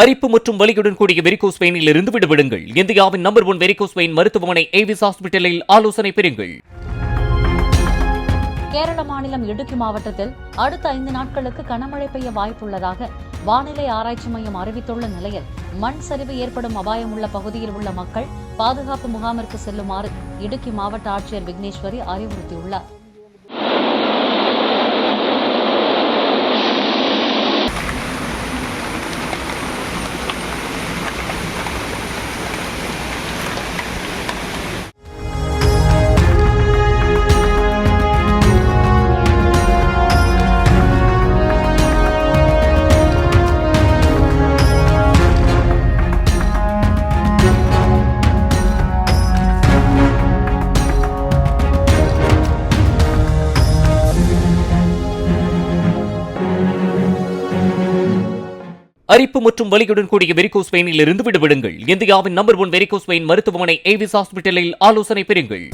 அரிப்பு மற்றும் வலியுடன் கூடிய வெரிகோஸ் வெயினில் இருந்து விடுபடுங்கள். இந்தியாவின் நம்பர் 1 வெரிகோஸ் வெயின் மருத்துவமனை ஏவிஸ் ஹாஸ்பிட்டலில் ஆலோசனை பெறுங்கள். கேரள மாநிலம் இடுக்கி மாவட்டத்தில் அடுத்த 5 நாட்களுக்கு கனமழை பெய்ய வாய்ப்புள்ளதாக வானிலை ஆராய்ச்சி மையம் அறிவித்துள்ள நிலையில் மண் சரிவு ஏற்படும் அபாயம் உள்ள பகுதியில் உள்ள மக்கள் பாதுகாப்பு முகாமிற்கு செல்லுமாறு இடுக்கி மாவட்ட ஆட்சியர் விக்னேஸ்வரி அறிவுறுத்தியுள்ளார். அரிப்பு மற்றும் வலியுடன் கூடிய வெரிகோஸ் வெயினில் இருந்து விடுபடுங்கள். இந்தியாவின் நம்பர் 1 வெரிகோஸ் வெயின் மருத்துவமனை ஏவிஸ் ஹாஸ்பிட்டலில் ஆலோசனை பெறுங்கள்.